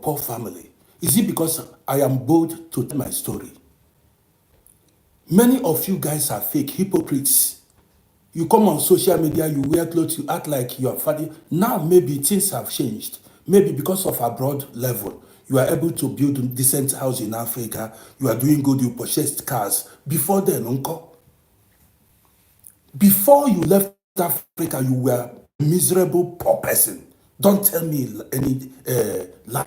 poor family? Is it because I am bold to tell my story? Many of you guys are fake hypocrites. You come on social media, you wear clothes, you act like you are funny. Now maybe things have changed. Maybe because of abroad level, you are able to build a decent house in Africa. You are doing good, you purchased cars. Before then, uncle, before you left Africa, you were a miserable, poor person. Don't tell me any lies.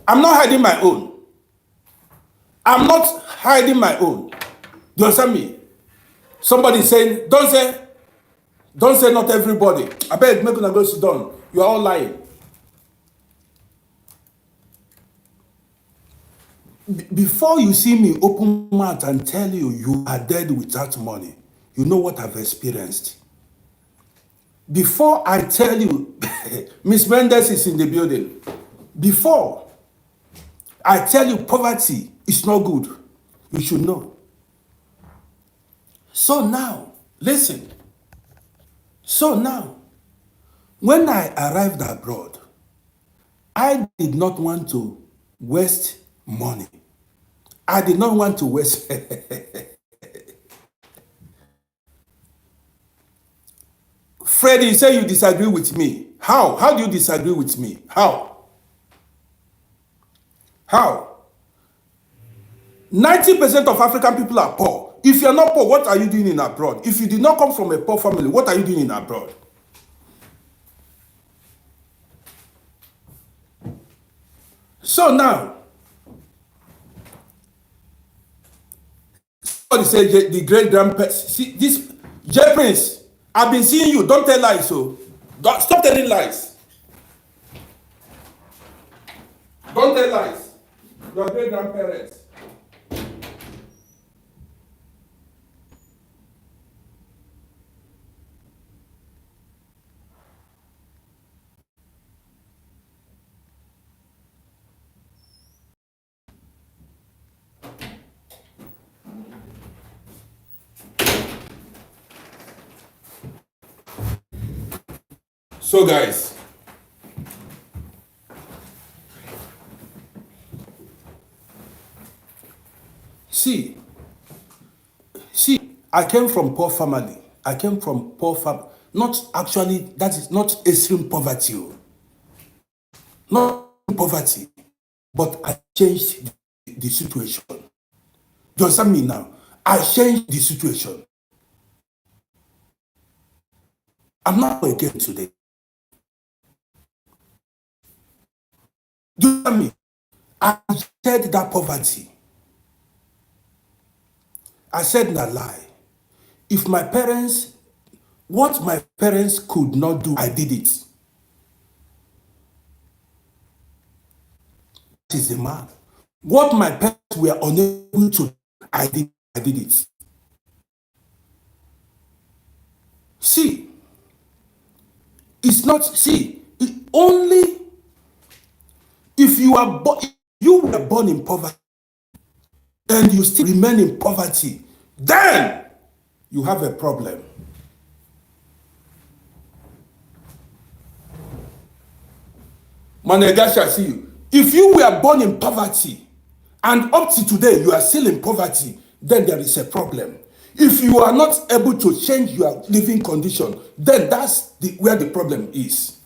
I'm not hiding my own. I'm not hiding my own. Do you understand me? Somebody saying, don't say not everybody. I beg, make una go sit down. You are all lying. Before you see me open mouth and tell you you are dead without money, you know what I've experienced. Before I tell you, Miss Mendes is in the building. Before I tell you poverty is not good, you should know. So now, listen. So now, when I arrived abroad, I did not want to waste money. I did not want to waste. Freddie, you say you disagree with me. How? How do you disagree with me? How? How? 90% of African people are poor. If you're not poor, what are you doing in abroad? If you did not come from a poor family, what are you doing in abroad? So now, somebody say the great grandparents. See this, J Prince. I've been seeing you. Don't tell lies. So, don't stop telling lies. Don't tell lies. Your great grandparents. So, guys, see, I came from poor family. I came from poor family. Not actually, that is not extreme poverty. Not poverty, but I changed the situation. Do you understand me now? I changed the situation. I'm not again today. Do you understand me? I said that poverty. I said that lie. If my parents, what my parents could not do, I did it. That is the man. What my parents were unable to do, I did it. See, it's not, only if you were born in poverty and you still remain in poverty, then you have a problem. Manega shall see you. If you were born in poverty and up to today you are still in poverty, then there is a problem. If you are not able to change your living condition, then that's where the problem is.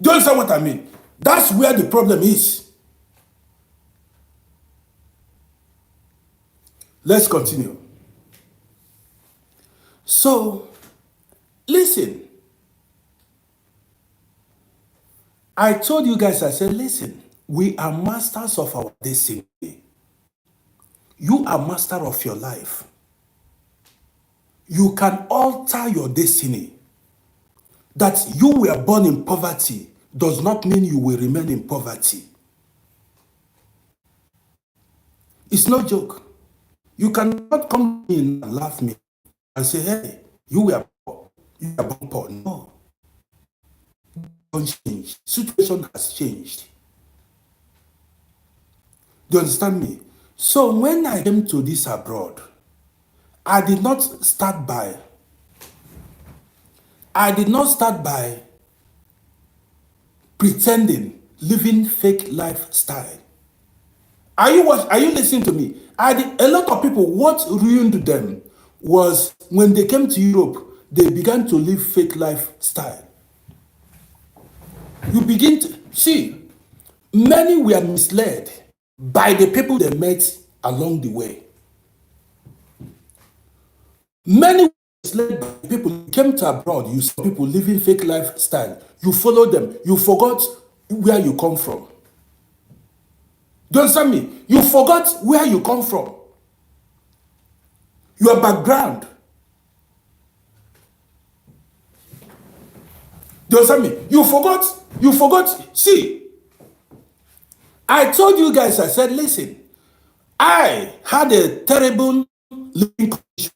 Do you understand what I mean? That's where the problem is. Let's continue. So, listen. I told you guys, I said, listen, we are masters of our destiny. You are master of your life. You can alter your destiny. That you were born in poverty does not mean you will remain in poverty. It's no joke. You cannot come in and laugh me and say, hey, you were poor. You were born poor. No. Don't change. Situation has changed. Do you understand me? So when I came to this abroad, I did not start by pretending, living fake lifestyle. Are you listening to me? A lot of people, what ruined them was when they came to Europe, they began to live fake lifestyle. You begin to see, many were misled by the people they met along the way. Many were misled by people who came to abroad. You saw people living fake lifestyle. You followed them. You forgot where you come from. Do you understand me? You forgot where you come from. Your background. Do you understand me? You forgot. See, I told you guys, I said, listen, I had a terrible living condition.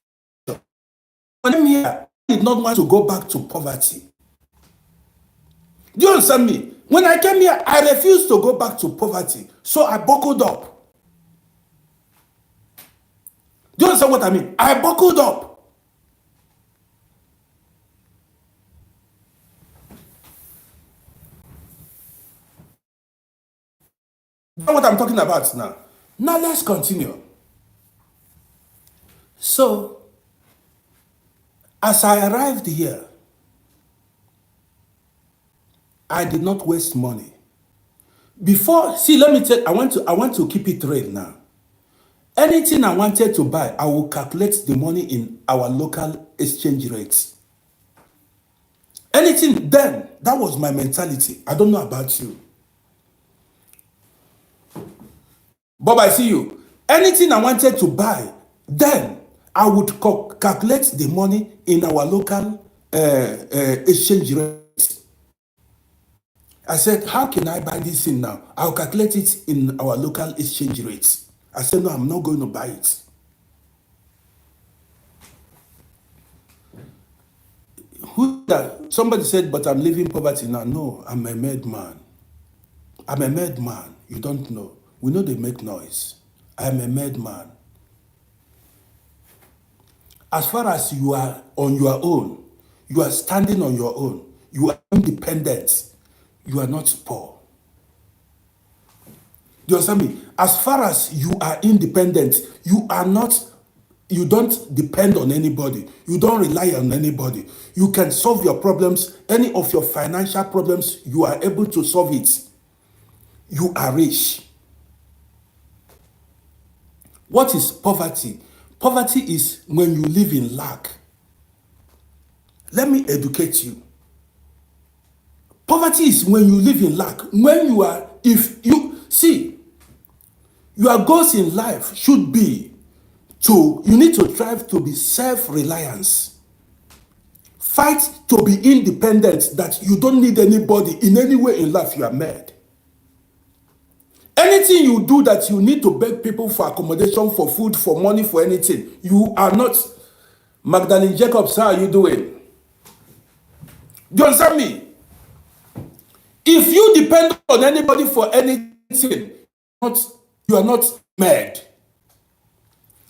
When I came here, I did not want to go back to poverty. Do you understand me? When I came here, I refused to go back to poverty. So I buckled up. Do you understand what I mean? I buckled up. That's what I'm talking about now. Now let's continue. So, as I arrived here, I did not waste money. Before, see, let me tell you, I want to keep it real now. Anything I wanted to buy, I will calculate the money in our local exchange rates. Anything then, that was my mentality. I don't know about you. Bob, I see you. Anything I wanted to buy, then I would calculate the money in our local exchange rate. I said, how can I buy this thing now? I'll calculate it in our local exchange rates. I said, no, I'm not going to buy it. Somebody said, but I'm living poverty now. No, I'm a mad man. I'm a mad man. You don't know. We know they make noise. I'm a mad man. As far as you are on your own, you are standing on your own, you are independent, you are not poor. Do you understand me? As far as you are independent, you don't depend on anybody. You don't rely on anybody. You can solve your problems, any of your financial problems, you are able to solve it. You are rich. What is poverty? Poverty is when you live in lack. Let me educate you. Poverty is when you live in lack. Your goals in life should be you need to strive to be self-reliance. Fight to be independent, that you don't need anybody in any way in life. You are mad. Anything you do that you need to beg people for accommodation, for food, for money, for anything, you are not. Magdalene Jacobs, how are you doing? Do you understand me? If you depend on anybody for anything, you are not mad.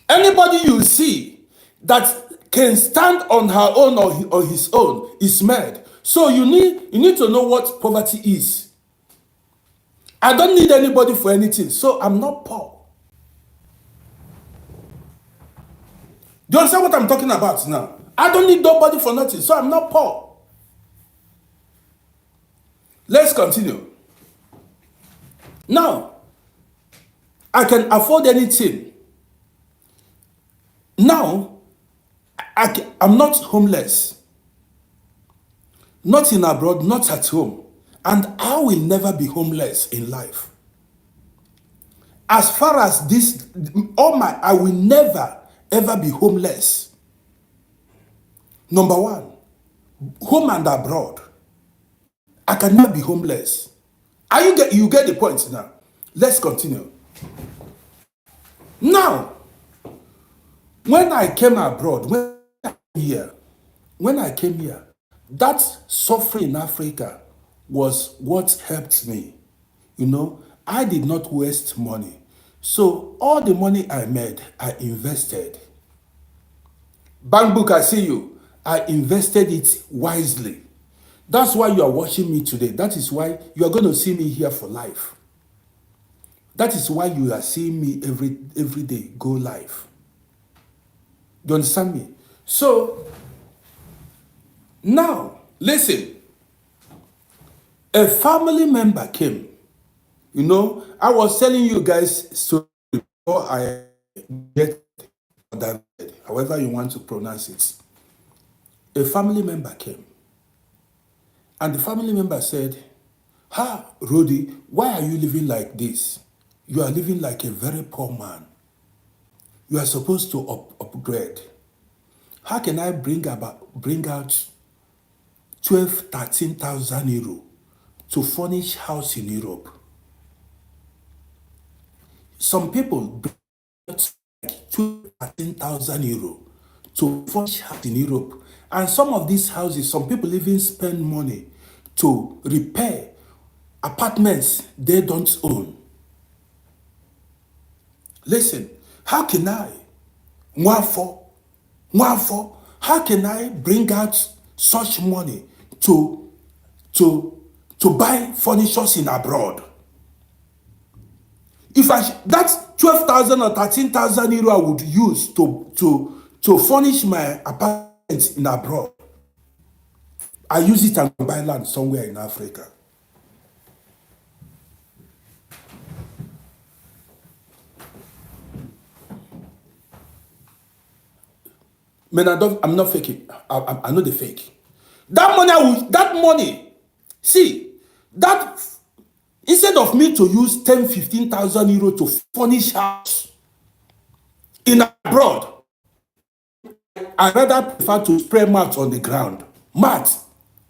Anybody you see that can stand on her own or his own is mad. So you need to know what poverty is. I don't need anybody for anything, so I'm not poor. Do you understand what I'm talking about now? I don't need nobody for nothing, so I'm not poor. Let's continue. Now, I can afford anything. Now, I'm not homeless. Not in abroad, not at home. And I will never be homeless in life. As far as this, I will never, ever be homeless. Number one, home and abroad. I cannot be homeless. You get the point now. Let's continue. Now, when I came abroad, when I came here, that suffering in Africa was what helped me. I did not waste money. So all the money I made, I invested. Bank book, I see you. I invested it wisely. That's why you are watching me today. That is why you are going to see me here for life. That is why you are seeing me every day go live. Do you understand me? So now, listen. A family member came. You know, I was telling you guys so before I get that, however you want to pronounce it. A family member came. And the family member said, Roddy, why are you living like this? You are living like a very poor man. You are supposed to upgrade. How can I bring out 12, 13,000 euro to furnish house in Europe? Some people bring out like 12, 13,000 euro to furnish house in Europe. And some of these houses, some people even spend money to repair apartments they don't own. Listen, how can I, how can I bring out such money to buy furnitures in abroad? If that 12,000 or 13,000 euro I would use to furnish my apartment in abroad, I use it and buy land somewhere in Africa. Man, I'm not faking. I know the fake. That money, see, that instead of me to use 10, 15,000 euro to furnish house in abroad, I rather prefer to spray mat on the ground. Mat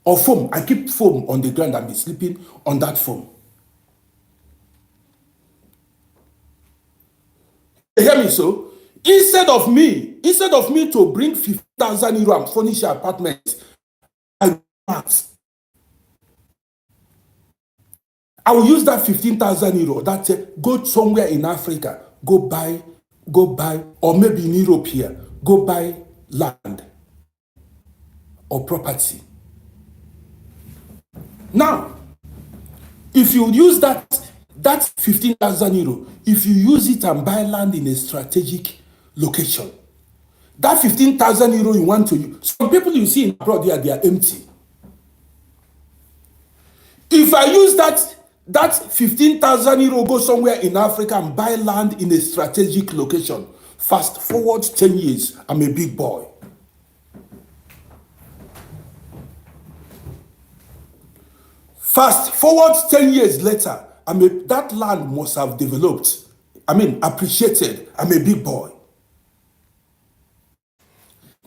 or foam. I keep foam on the ground and be sleeping on that foam. You hear me so? Instead of me to bring 50,000 euro and furnish your apartment, I will use that 15,000 euro. That's it. Go somewhere in Africa. Go buy, or maybe in Europe here. Go buy land or property. Now, if you use that 15,000 euro, if you use it and buy land in a strategic location, that 15,000 euro you want to use, some people you see in abroad here, they are empty. If I use that 15,000 euro, go somewhere in Africa and buy land in a strategic location, fast forward 10 years, I'm a big boy. Fast forward 10 years later, that land must have developed, appreciated. I'm a big boy.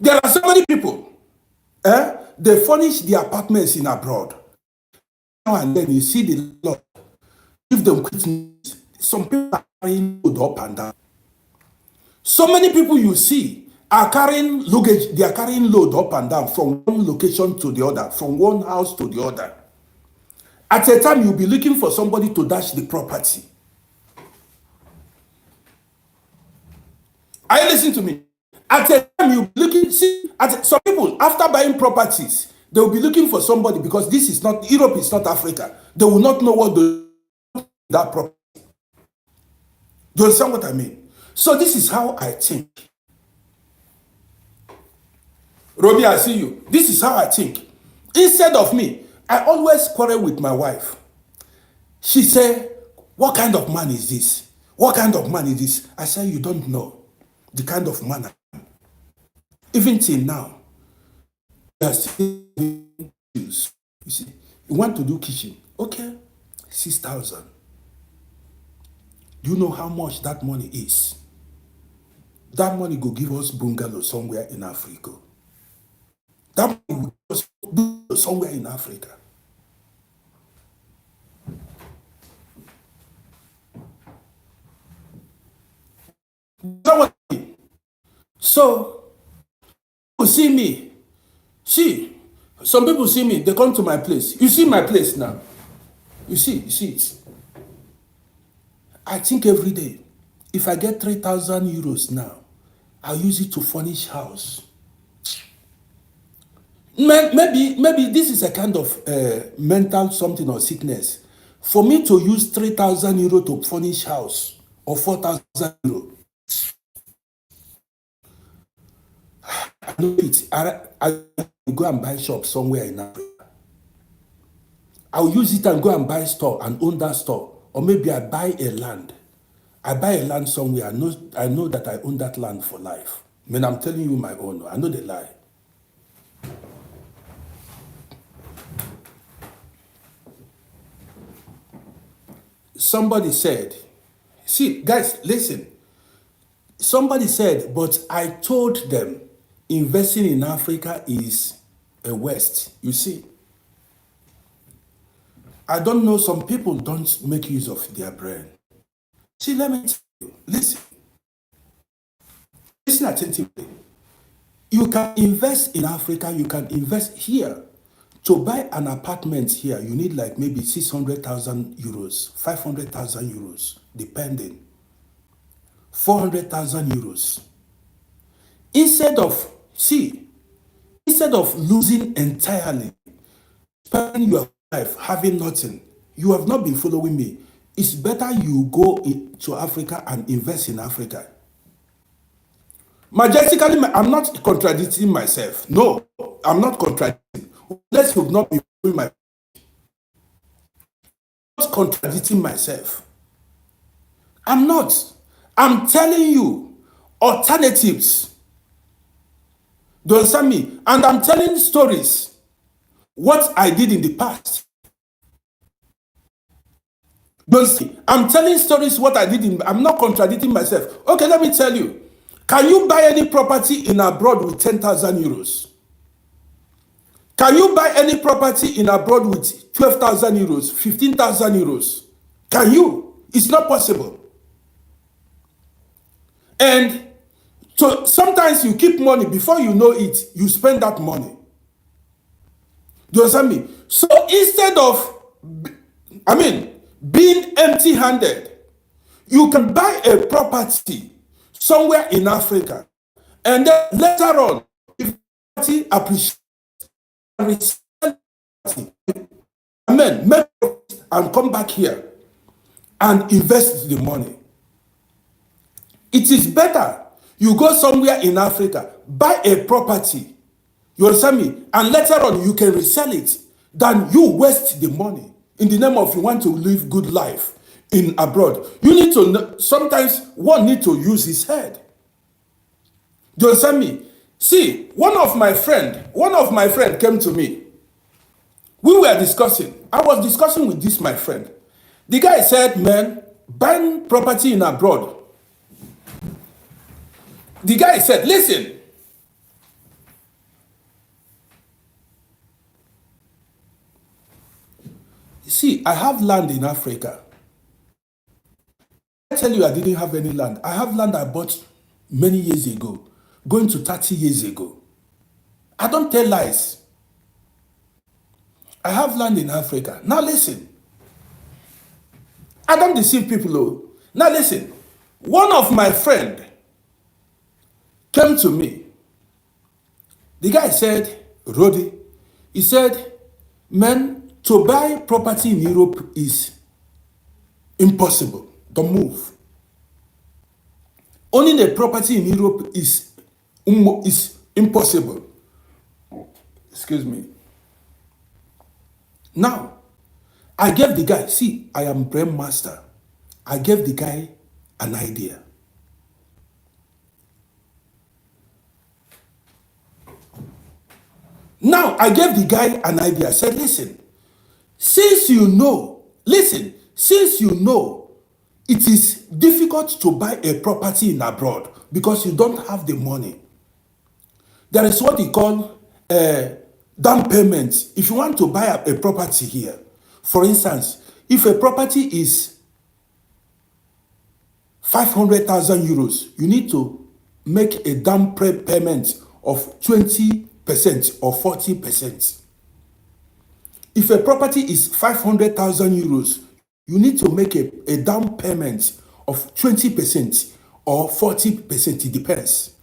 There are so many people, they furnish the apartments in abroad. Now and then you see the Lord give them quickness. Some people are carrying load up and down. So many people you see are carrying luggage, they are carrying load up and down from one location to the other, from one house to the other. At a time, you'll be looking for somebody to dash the property. Are you listening to me? At a time, you'll be looking, some people, after buying properties, they will be looking for somebody because this is not, Europe is not Africa. They will not know what to do that property. Do you understand what I mean? So this is how I think. Robbie, I see you. This is how I think. Instead of me, I always quarrel with my wife. She said, what kind of man is this? What kind of man is this? I said, you don't know the kind of man I am. Even till now, you are still you see, you want to do kitchen. Okay, 6,000. Do you know how much that money is? That money go give us bungalow somewhere in Africa. That money will give us bungalow somewhere in Africa. So, people see me. See, some people see me, they come to my place. You see my place now. You see it. I think every day. If I get 3,000 euros now, I'll use it to furnish house. Maybe this is a kind of mental something or sickness. For me to use 3,000 euro to furnish house or 4,000 euro, I know it. I go and buy shop somewhere in Africa. I'll use it and go and buy store and own that store. Or maybe I buy a land. I buy a land somewhere. I know that I own that land for life. I mean, I'm telling you my own. I know the lie. Somebody said, see, guys, listen. Somebody said, but I told them investing in Africa is a waste. You see, I don't know, some people don't make use of their brain. See, let me tell you, listen attentively. You can invest in Africa, you can invest here. To buy an apartment here, you need like maybe 600,000 euros, 500,000 euros, depending. 400,000 euros. Instead of losing entirely, spending your life having nothing, you have not been following me. It's better you go to Africa and invest in Africa. Majestically, I'm not contradicting myself. No, I'm not contradicting. Unless you've not been following my. I'm not contradicting myself. I'm not. I'm telling you alternatives. Do you understand me? And I'm telling stories. What I did in the past. Don't see. I'm telling stories what I did in. I'm not contradicting myself. Okay, let me tell you. Can you buy any property in abroad with 10,000 euros? Can you buy any property in abroad with 12,000 euros, 15,000 euros? Can you? It's not possible. And so sometimes you keep money, before you know it, you spend that money. Do you understand me? So instead of, being empty-handed, you can buy a property somewhere in Africa, and then later on, if property appreciates, make profit and come back here and invest the money. It is better you go somewhere in Africa, buy a property, you understand me, and later on you can resell it, than you waste the money in the name of you want to live good life in abroad. You need to know, sometimes one need to use his head. Do you understand me? See, one of my friend came to me. We were discussing. I was discussing with this my friend. The guy said, man, buying property in abroad. The guy said, listen. See, I have land in Africa. I tell you I didn't have any land. I have land I bought many years ago, going to 30 years ago. I don't tell lies. I have land in Africa. Now listen. I don't deceive people. Oh. Now listen. One of my friend came to me. The guy said, RODDY, he said, man, to buy property in Europe is impossible. Don't move. Owning a property in Europe is impossible. Excuse me. Now, I gave the guy, see, I am brain master. I gave the guy an idea. Now, I gave the guy an idea. I said, listen, since you know it is difficult to buy a property in abroad because you don't have the money, there is what you call down payment. If you want to buy a property here, for instance, if a property is 500,000 euros, you need to make a down payment of 20% or 40%. If a property is 500,000 euros, you need to make a down payment of 20% or 40%, it depends,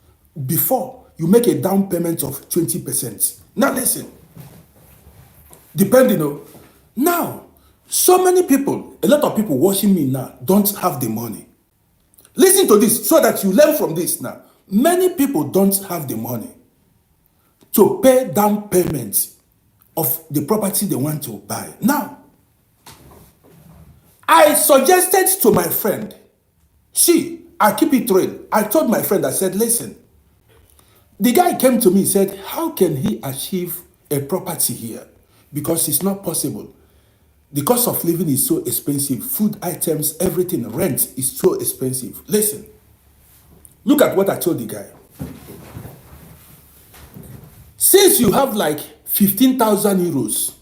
before you make a down payment of 20%. Now listen, depending on, now, so many people, a lot of people watching me now don't have the money. Listen to this so that you learn from this now. Many people don't have the money to pay down payments of the property they want to buy. Now, I suggested to my friend, I keep it real. I told my friend, I said, listen, the guy came to me and said, how can he achieve a property here? Because it's not possible. The cost of living is so expensive. Food items, everything, rent is so expensive. Listen, look at what I told the guy. Since you have like 15,000 euros,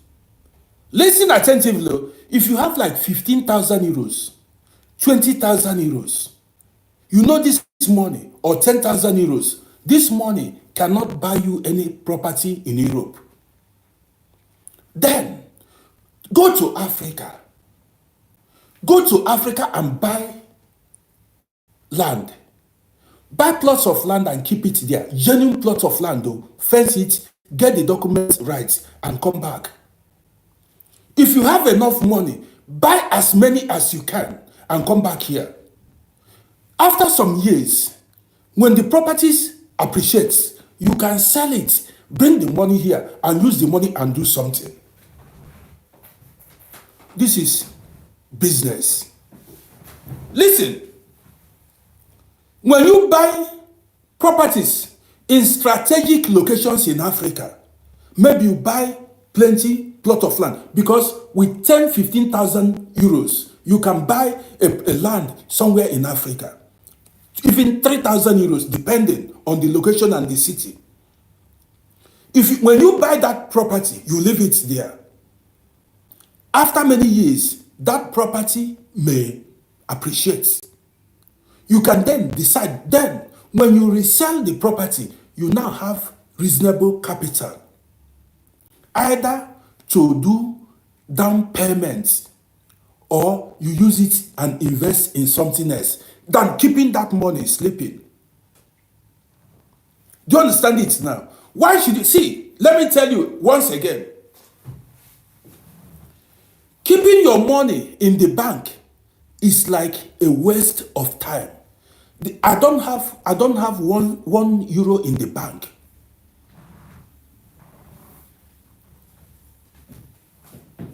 listen attentively. If you have like 15,000 euros, 20,000 euros, you know this money, or 10,000 euros, this money cannot buy you any property in Europe. Then, go to Africa. Go to Africa and buy land. Buy plots of land and keep it there. Genuine plots of land, though. Fence it, get the documents right, and come back. If you have enough money, buy as many as you can and come back here. After some years, when the properties appreciates, you can sell it, bring the money here, and use the money and do something. This is business. Listen, when you buy properties in strategic locations in Africa, maybe you buy plenty plot of land, because with 10, 15,000 euros, you can buy a land somewhere in Africa. Even 3,000 euros, depending on the location and the city. When you buy that property, you leave it there. After many years, that property may appreciate. You can then decide, then when you resell the property, you now have reasonable capital. Either to do down payments, or you use it and invest in something else, than keeping that money sleeping. Do you understand it now? Why should you see? Let me tell you once again. Keeping your money in the bank is like a waste of time. I don't have one euro in the bank. Do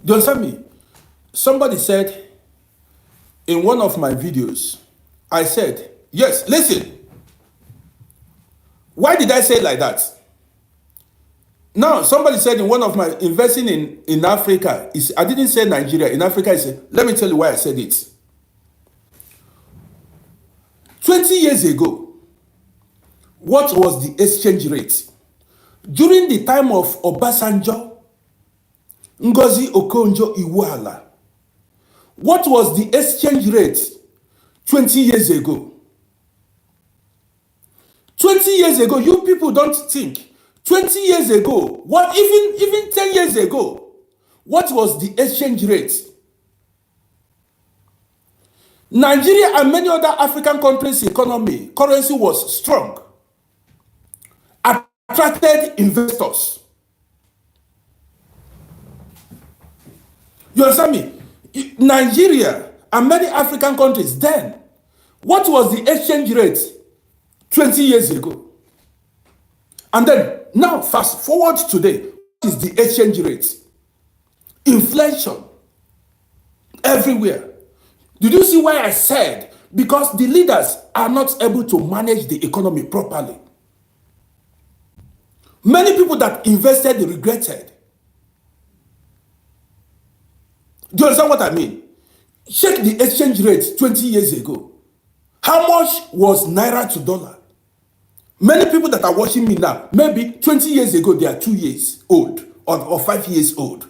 you understand me? Somebody said in one of my videos, I said, yes, listen. Why did I say it like that? Now, somebody said in one of my investing in Africa, I didn't say Nigeria, in Africa, I said, let me tell you why I said it. 20 years ago, what was the exchange rate? During the time of Obasanjo, Ngozi Okonjo-Iweala, what was the exchange rate 20 years ago? 20 years ago, you people don't think. 20 years ago, what even 10 years ago, what was the exchange rate? Nigeria and many other African countries' currency was strong, attracted investors. You understand me? Nigeria and many African countries then, what was the exchange rate 20 years ago? And then, now fast forward today, what is the exchange rate? Inflation everywhere. Did you see why I said? Because the leaders are not able to manage the economy properly. Many people that invested regretted. Do you understand what I mean? Check the exchange rate 20 years ago. How much was naira to dollar? Many people that are watching me now, maybe 20 years ago, they are 2 years old or 5 years old.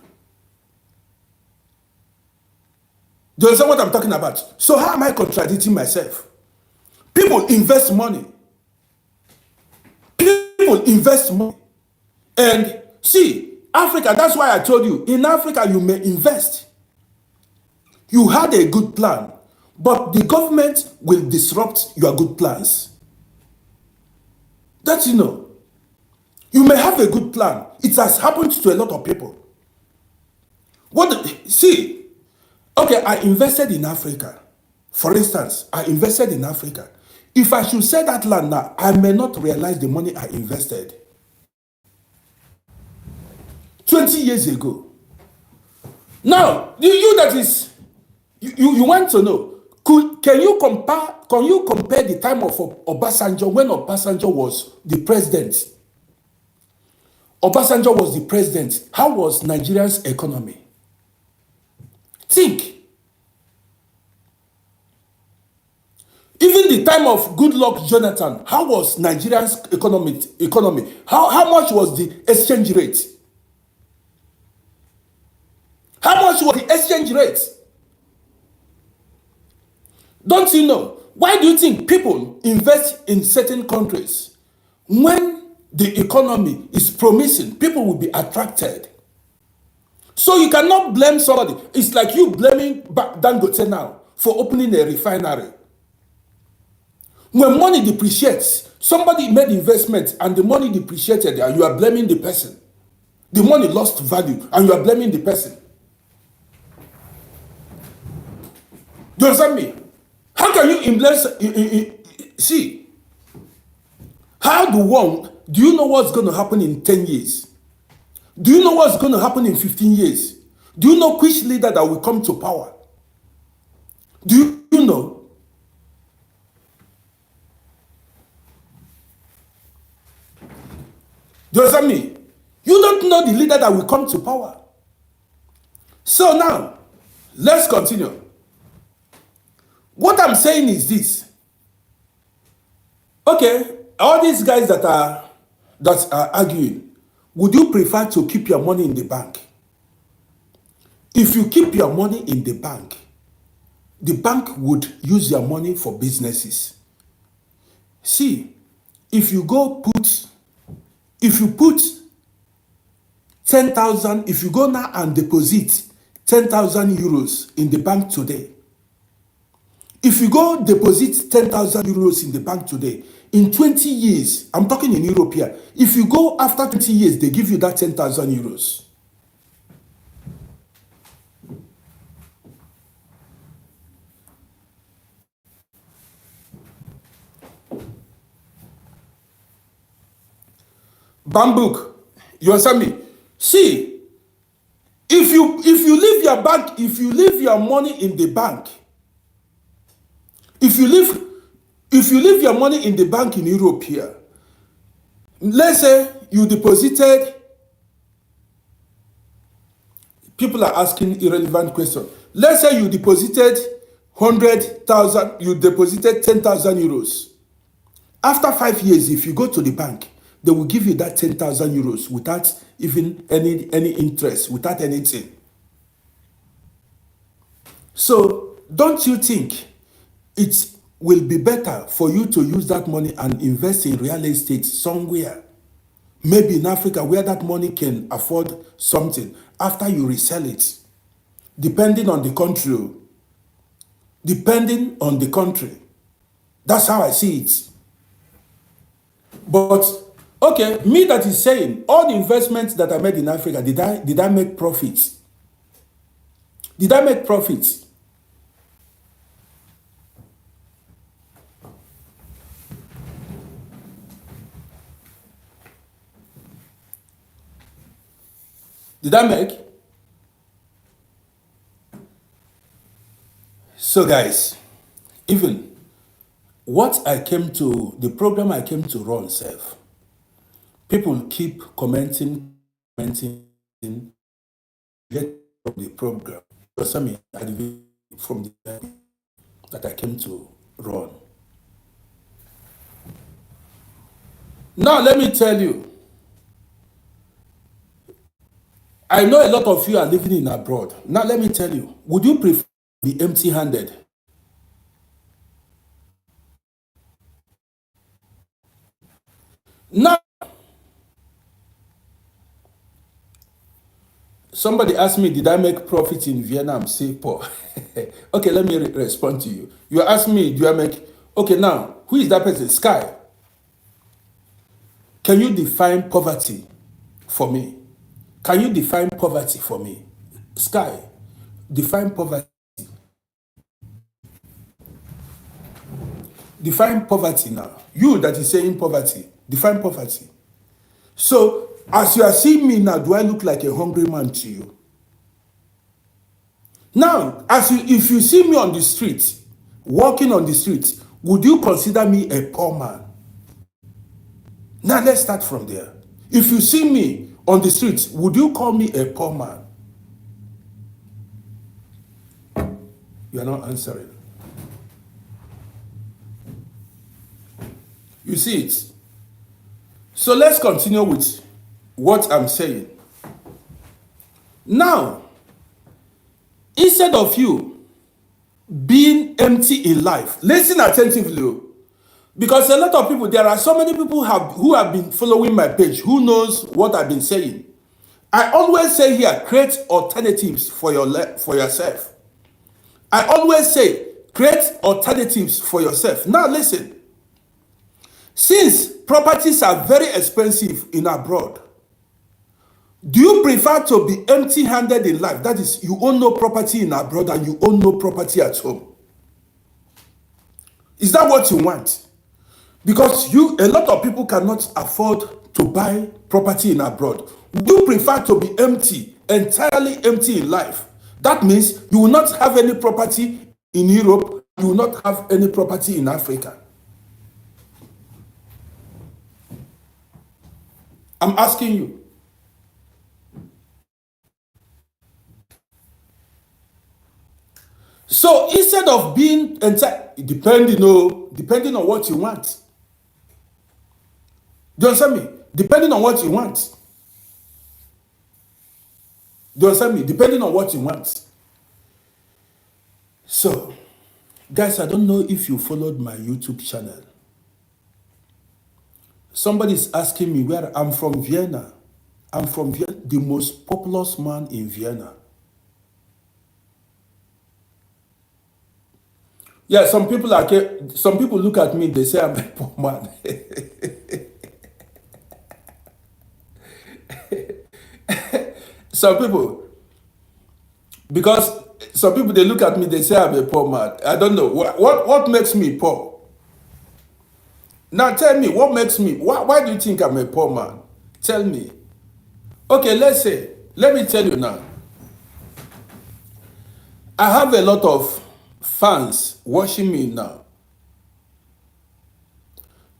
Do you understand what I'm talking about? So how am I contradicting myself? People invest money. People invest money. And see, Africa, that's why I told you, in Africa, you may invest. You had a good plan, But the government will disrupt your good plans. That you know. You may have a good plan. It has happened to a lot of people. See, okay, I invested in Africa. For instance, I invested in Africa. If I should sell that land now, I may not realize the money I invested 20 years ago. Now, you that is, you want to know, can you compare the time of Obasanjo when Obasanjo was the president? Obasanjo was the president. How was Nigeria's economy? Think. Even the time of Goodluck Jonathan, how was Nigeria's economy? How much was the exchange rate? How much was the exchange rate? Don't you know? Why do you think people invest in certain countries? When the economy is promising, people will be attracted. So you cannot blame somebody. It's like you blaming Dangote now for opening a refinery. When money depreciates, somebody made investment and the money depreciated and you are blaming the person. The money lost value and you are blaming the person. Do you understand me? How can you see? Do you know what's going to happen in 10 years? Do you know what's going to happen in 15 years? Do you know which leader that will come to power? Do you know? Do you understand me? You don't know the leader that will come to power. So now, let's continue. What I'm saying is this. Okay, all these guys that are arguing, would you prefer to keep your money in the bank? If you keep your money in the bank would use your money for businesses. See, if you put 10,000, if you go now and deposit 10,000 euros in the bank today, if you go deposit 10,000 euros in the bank today, in 20 years, I'm talking in Europe here, if you go after 20 years, they give you that 10,000 euros. Bamboo, you understand me? See, if you leave your money in the bank, if you leave your money in the bank in Europe here, let's say you deposited, people are asking irrelevant questions. Let's say you deposited 100,000, you deposited 10,000 euros. After 5 years, if you go to the bank, they will give you that 10,000 euros without even any interest, without anything. So, don't you think it will be better for you to use that money and invest in real estate somewhere? Maybe in Africa where that money can afford something after you resell it. Depending on the country. Depending on the country. That's how I see it. But okay, me that is saying all the investments that I made in Africa, did I make profits? Did I make profits? Did I make? So guys, even the program I came to run self, people keep commenting, get from the program. Some from the that I came to run. Now let me tell you, I know a lot of you are living in abroad. Now let me tell you, would you prefer to be empty-handed? Now, Somebody asked me, did I make profit in Vietnam? Say poor. Okay, let me respond to you. You asked me, do I make... Okay, now, who is that person? Sky. Can you define poverty for me? Can you define poverty for me? Sky, define poverty. Define poverty now. You that is saying poverty, define poverty. So, as you are seeing me now, do I look like a hungry man to you? Now, if you see me on the street, walking on the street, would you consider me a poor man? Now, let's start from there. If you see me on the street, would you call me a poor man? You are not answering. You see it? So let's continue with what I'm saying. Now, instead of you being empty in life, listen attentively. Because a lot of people, there are so many people who have been following my page, who knows what I've been saying. I always say here, create alternatives for yourself. I always say, create alternatives for yourself. Now listen. Since properties are very expensive in abroad, do you prefer to be empty-handed in life? That is, you own no property in abroad and you own no property at home. Is that what you want? Because a lot of people cannot afford to buy property in abroad. Do you prefer to be empty, entirely empty in life? That means you will not have any property in Europe, you will not have any property in Africa. I'm asking you. So instead of being depending on what you want. Do you understand me? Depending on what you want. Do you understand me? Depending on what you want. So, guys, I don't know if you followed my YouTube channel. Somebody's asking me where I'm from. Vienna. I'm from Vienna, the most populous man in Vienna. Yeah, some people look at me, they say I'm a poor man. Some people, they look at me, they say I'm a poor man. I don't know what makes me poor. Now tell me, what makes me, why do you think I'm a poor man? Tell me. Okay, let me tell you now. I have a lot of fans watching me now.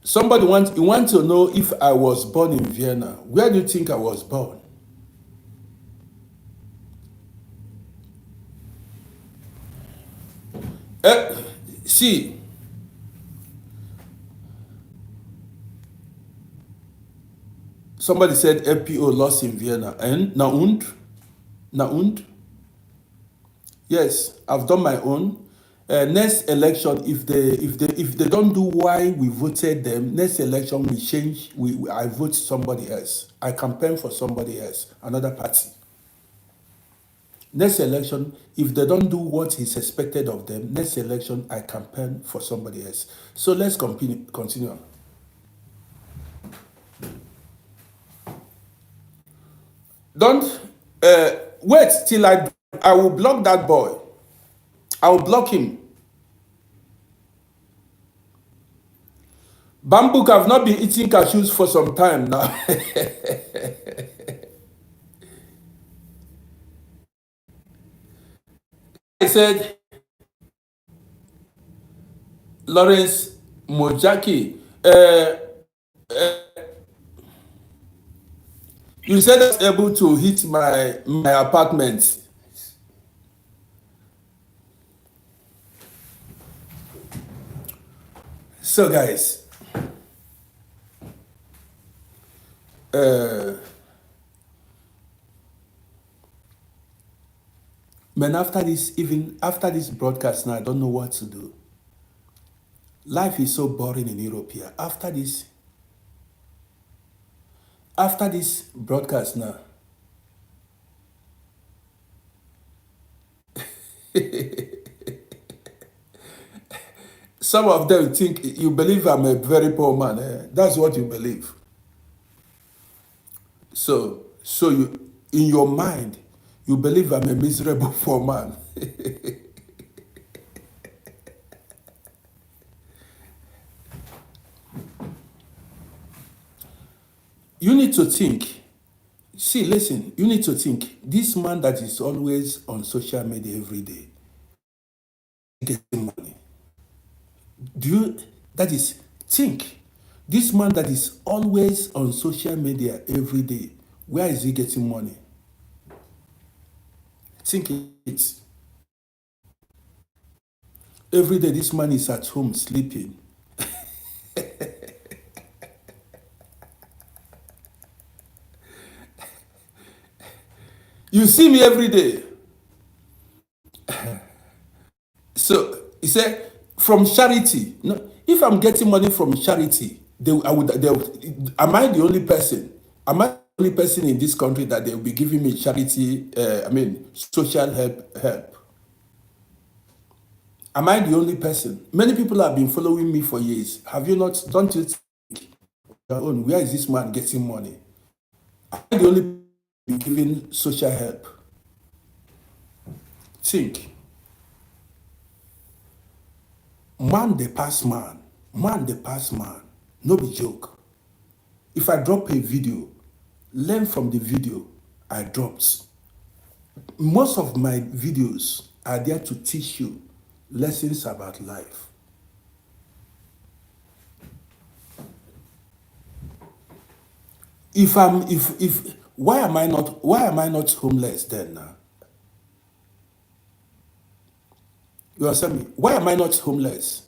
Somebody want to know if I was born in Vienna. Where do you think I was born? See, somebody said FPO lost in Vienna. And na und? Yes, I've done my own. Next election, if they don't do why we voted them, next election we change. I vote somebody else. I campaign for somebody else, another party. Next election, if they don't do what is expected of them, next election I campaign for somebody else. So let's continue. Don't wait till I will block that boy. I will block him. Bamboo, I've not been eating cashews for some time now. I said, Lawrence Mojaki, you said I was able to hit my apartment. So guys, man, after this broadcast now, I don't know what to do. Life is so boring in Europe here. After this broadcast now, Some of them think you believe I'm a very poor man. That's what you believe. So you, in your mind, you believe I'm a miserable poor man. You need to think. See, listen, you need to think. This man that is always on social media every day, getting money. Do you, that is, think. This man that is always on social media every day, where is he getting money? Think it. Every day, this man is at home sleeping. You see me every day. So he said, from charity. No, if I'm getting money from charity, am I the only person? Am I the only person in this country that they will be giving me charity? Social help. Am I the only person? Many people have been following me for years. Have you not? Don't you think your own? Where is this man getting money? Am I the only person giving social help? Think. Man the pass man. Man the pass man. No be joke. If I drop a video, learn from the video I dropped. Most of my videos are there to teach you lessons about life. If why am I not homeless then now? You understand me? Why am I not homeless?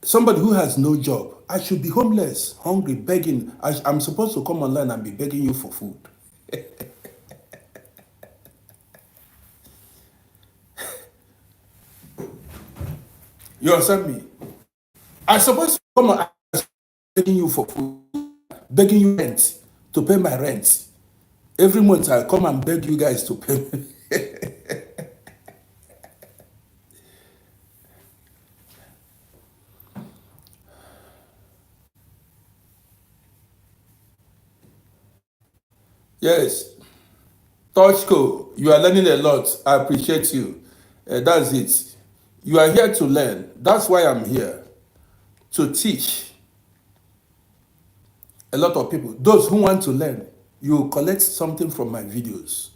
Somebody who has no job, I should be homeless, hungry, begging. I'm supposed to come online and be begging you for food. You understand me? I'm supposed to come on begging you for food, begging you rent, to pay my rent. Every month I come and beg you guys to pay me. Yes. Touchco, you are learning a lot. I appreciate you. That's it. You are here to learn. That's why I'm here. To teach a lot of people. Those who want to learn, you collect something from my videos.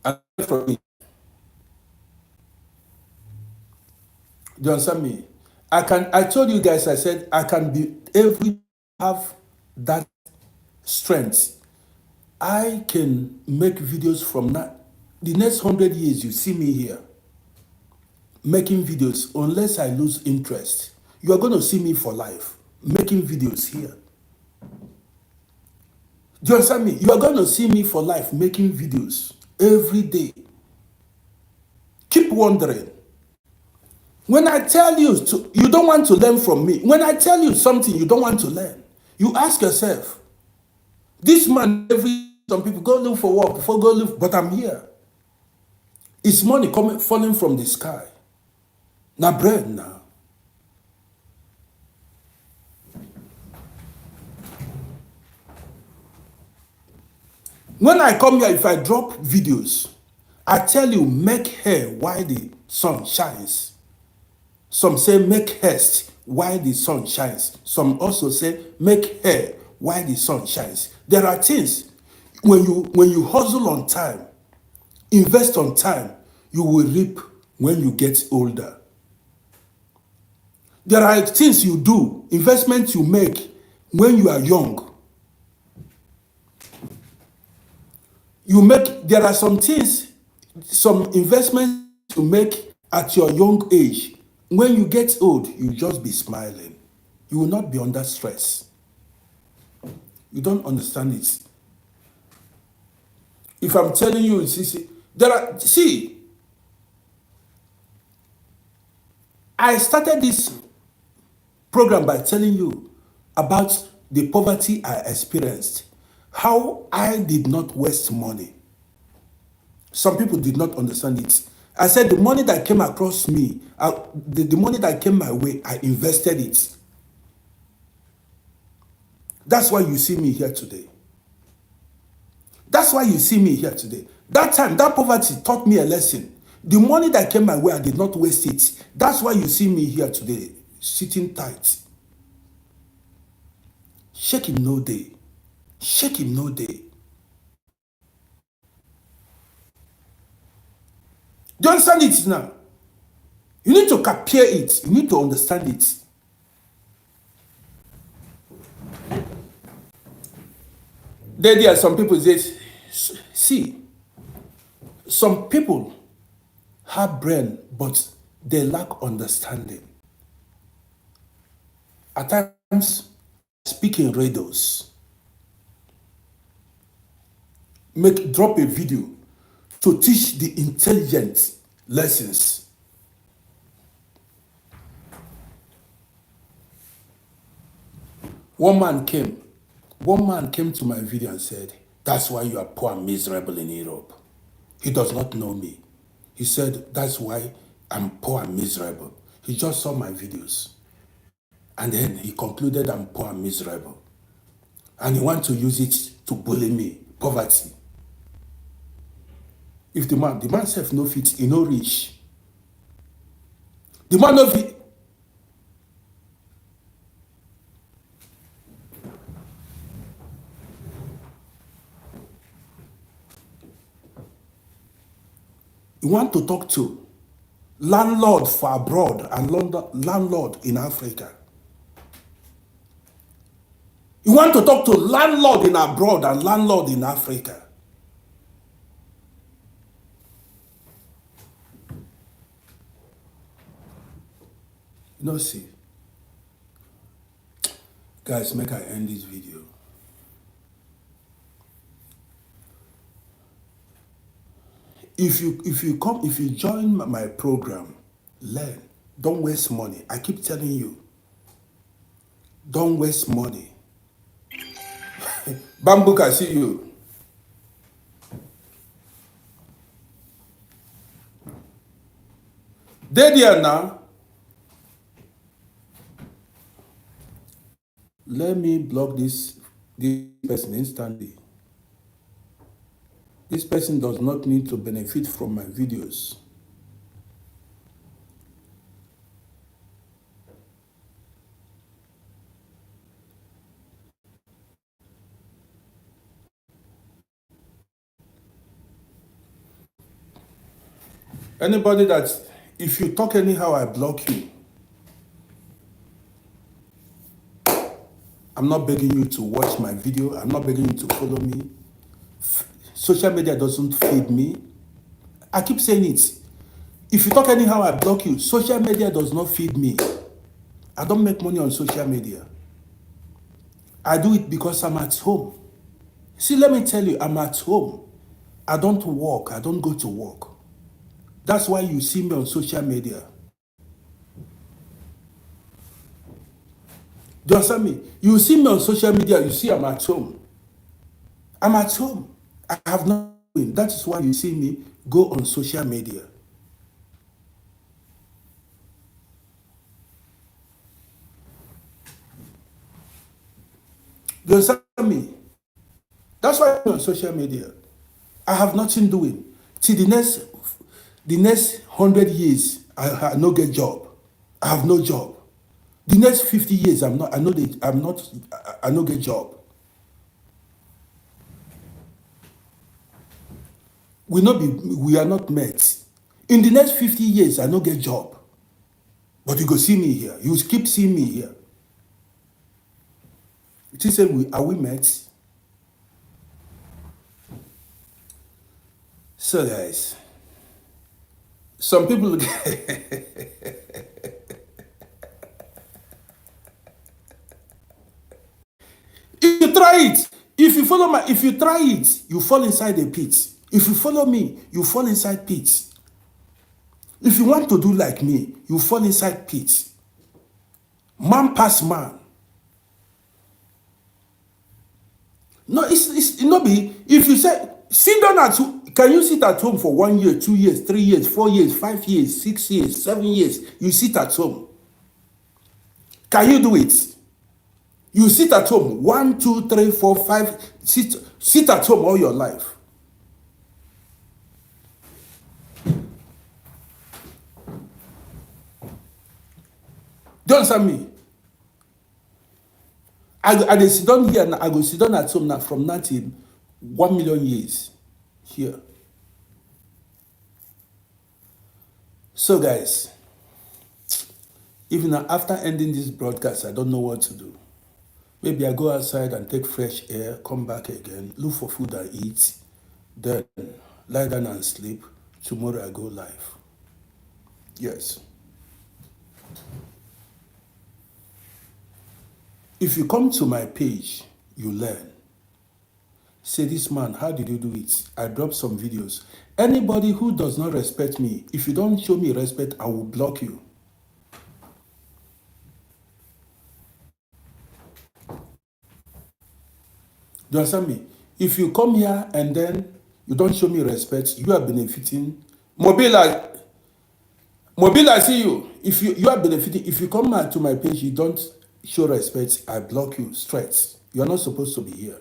And from me. Do you understand me? I told you guys, I said I can be have that strength. I can make videos from that. The next 100 years, you see me here making videos unless I lose interest. You are going to see me for life making videos here. Do you understand me? You are going to see me for life making videos every day. Keep wondering. When I tell you you don't want to learn from me. When I tell you something you don't want to learn, you ask yourself, this man, some people go look for work before go look, but I'm here. It's money falling from the sky. Now bread now. When I come here, if I drop videos, I tell you, make hair while the sun shines. Some say make haste while the sun shines. Some also say make hair while the sun shines. There are things, when you hustle on time, invest on time, you will reap when you get older. There are things you do, investments you make when you are young. There are some things, some investments you make at your young age. When you get old, you just be smiling. You will not be under stress. You don't understand it. If I'm telling you, I started this program by telling you about the poverty I experienced, how I did not waste money. Some people did not understand it. I said the money that came across me, the money that came my way, I invested it. That's why you see me here today. That's why you see me here today. That time, that poverty taught me a lesson. The money that came my way, I did not waste it. That's why you see me here today, sitting tight. Shake him no day. Shake him no day. Do you understand it now? You need to capture it. You need to understand it. There are some people say, see, some people have brain, but they lack understanding. At times, speak in radios. Drop a video to teach the intelligent lessons. One man came to my video and said, that's why you are poor and miserable in Europe. He does not know me. He said, that's why I'm poor and miserable. He just saw my videos. And then he concluded I'm poor and miserable. And he wants to use it to bully me, poverty. If the man self no fit, he no rich. The man no fit. You want to talk to landlord for abroad and landlord in Africa. You want to talk to landlord in abroad and landlord in Africa. You know, see, guys, make I end this video. If you join my program, learn. Don't waste money. I keep telling you, don't waste money. Bamboo, I see you. There now. Let me block this person instantly. This person does not need to benefit from my videos. Anybody that, if you talk anyhow, I block you. I'm not begging you to watch my video. I'm not begging you to follow me. Social media doesn't feed me. I keep saying it. If you talk anyhow, I block you. Social media does not feed me. I don't make money on social media. I do it because I'm at home. See, let me tell you, I'm at home. I don't work. I don't go to work. That's why you see me on social media. Do you understand me? You see me on social media, you see I'm at home. I'm at home. I have nothing. That is why you see me go on social media. Do you understand me? That's why I'm on social media. I have nothing doing. Till the next 100 years, I no get job. I have no job. The next 50 years, I no get job. We are not mates. In the next 50 years, I no get job. But you go see me here. You keep seeing me here. It is are we mates? So guys, some people if you try it, if you try it, you fall inside a pit. If you follow me, you fall inside pits. If you want to do like me, you fall inside pits. Man pass man. No, it's not be. If you say, sit down Can you sit at home for 1 year, 2 years, 3 years, 4 years, 5 years, 6 years, 7 years? You sit at home. Can you do it? You sit at home 1, 2, 3, 4, 5. Sit at home all your life. Do you understand me? I dey sit down here, I go sit down at home now from now till 1 million years here. So guys, even after ending this broadcast, I don't know what to do. Maybe I go outside and take fresh air, come back again, look for food and eat, then lie down and sleep. Tomorrow I go live. Yes. If you come to my page, you learn. Say, this man, how did you do it? I dropped some videos. Anybody who does not respect me, if you don't show me respect, I will block you. Do you understand me? If you come here and then you don't show me respect, you are benefiting. Mobile, I see you. If you are benefiting, if you come to my page, you don't show respect, I block you straight. You are not supposed to be here.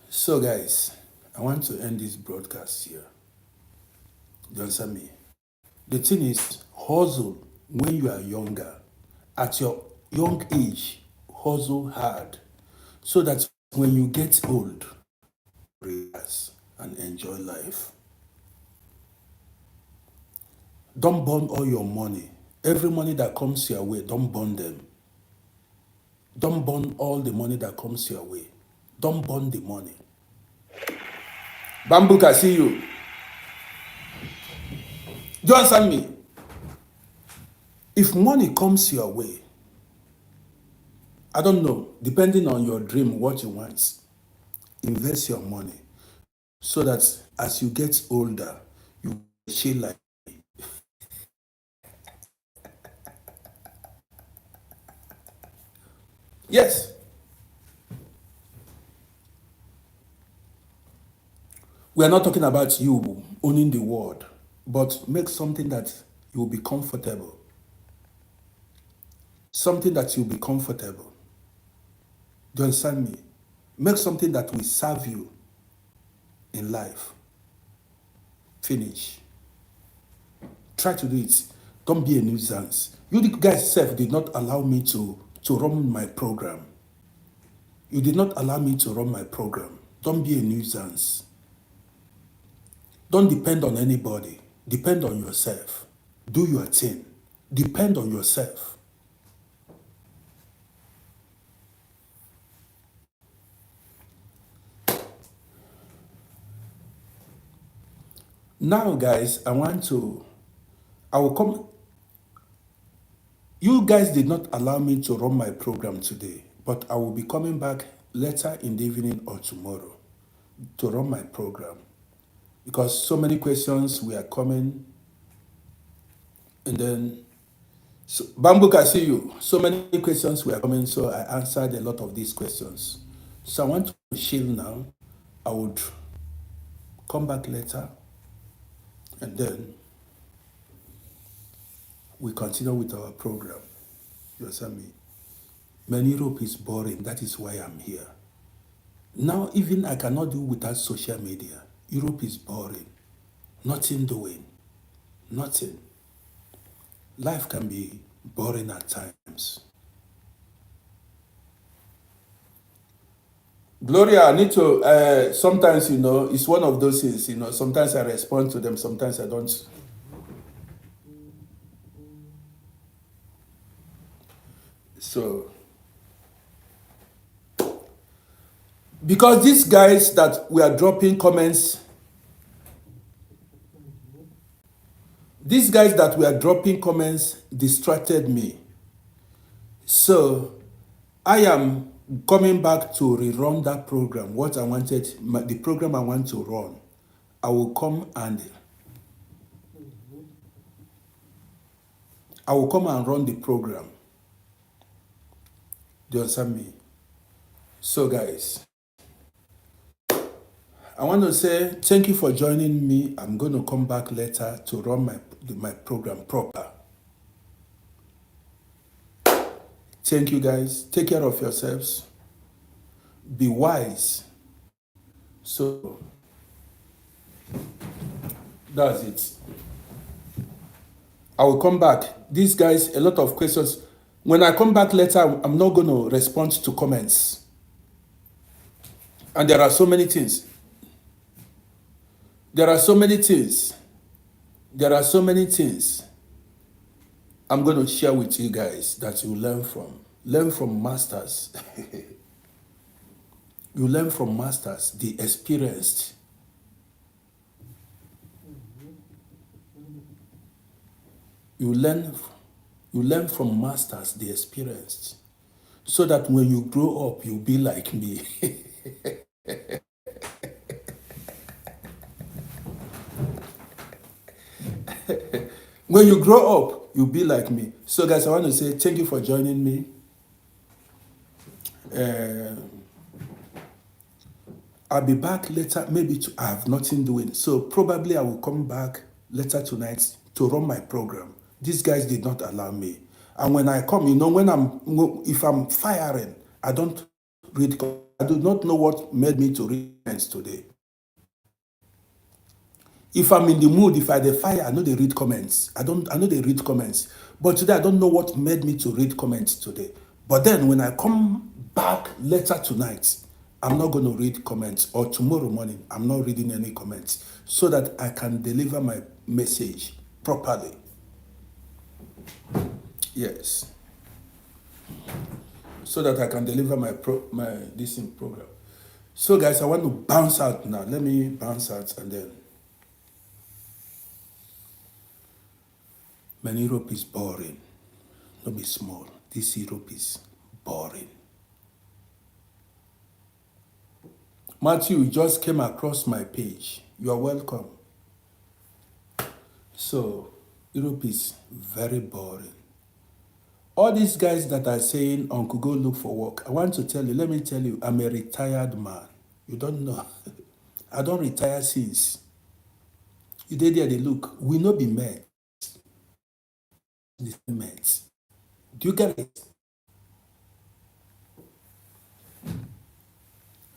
So guys, I want to end this broadcast here. Do you understand me? The thing is, hustle when you are younger. At your young age, hustle hard. So that when you get old, relax and enjoy life. Don't burn all your money. Every money that comes your way, don't burn them. Don't burn all the money that comes your way. Don't burn the money. Bamboo, I see you. Do you understand me? If money comes your way, I don't know, depending on your dream, what you want, invest your money so that as you get older, you chill like. Yes. We are not talking about you owning the world, but make something that you will be comfortable. Something that you'll be comfortable. Do you understand me? Make something that will serve you in life. Finish. Try to do it. Don't be a nuisance. You guys self did not allow me to run my program. You did not allow me to run my program. Don't be a nuisance. Don't depend on anybody. Depend on yourself. Do your thing. Depend on yourself. Now, guys, I will come. You guys did not allow me to run my program today, but I will be coming back later in the evening or tomorrow to run my program. Because so many questions were coming, and then, Bamboo, I see you. So many questions were coming, so I answered a lot of these questions. So I want to chill now. I would come back later, and then we continue with our program. You understand me? Man, Europe is boring. That is why I'm here. Now, even I cannot do without social media. Europe is boring. Nothing doing. Nothing. Life can be boring at times. Gloria, I need to, sometimes, it's one of those things, sometimes I respond to them, sometimes I don't. So, because these guys that we are dropping comments, distracted me. So, I am coming back to rerun that program, what I wanted, the program I want to run. I will come and run the program. Do you understand me? So guys, I want to say thank you for joining me. I'm going to come back later to run my program proper. Thank you guys. Take care of yourselves. Be wise. So that's it. I will come back. These guys, a lot of questions. When I come back later, I'm not going to respond to comments. And there are so many things. There are so many things. There are so many things I'm going to share with you guys that you learn from. Learn from masters. You learn from masters, the experienced. You learn from masters, the experienced. So that when you grow up, you'll be like me. When you grow up, you'll be like me. So guys, I want to say thank you for joining me. I'll be back later, maybe I have nothing doing. So probably I will come back later tonight to run my program. These guys did not allow me. And when I come, if I'm firing, I don't read. I do not know what made me to read comments today. If I'm in the mood, if I dey fire, I know they read comments. I know they read comments. But today I don't know what made me to read comments today. But then when I come back later tonight, I'm not going to read comments, or tomorrow morning, I'm not reading any comments, so that I can deliver my message properly. Yes. So that I can deliver my this program. So guys, I want to bounce out now. Let me bounce out and then. Man, Europe is boring. Don't be small. This Europe is boring. Matthew just came across my page. You are welcome. So, Europe is very boring. All these guys that are saying, Uncle, go look for work. I want to tell you, let me tell you, I'm a retired man. You don't know. I don't retire since. You did there, they look. We no be men. The men. Do you get it?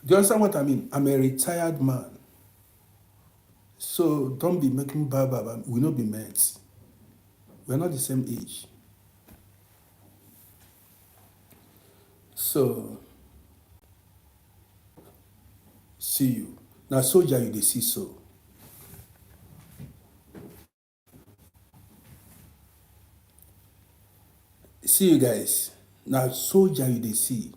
Do you understand what I mean? I'm a retired man. So don't be making baba. We no be mates. We're not the same age. So see you. Now soldier you dey see so. See you guys. Now soldier you dey see.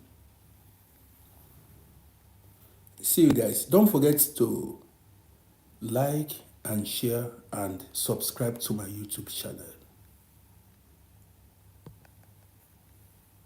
See you guys. Don't forget to like and share and subscribe to my YouTube channel.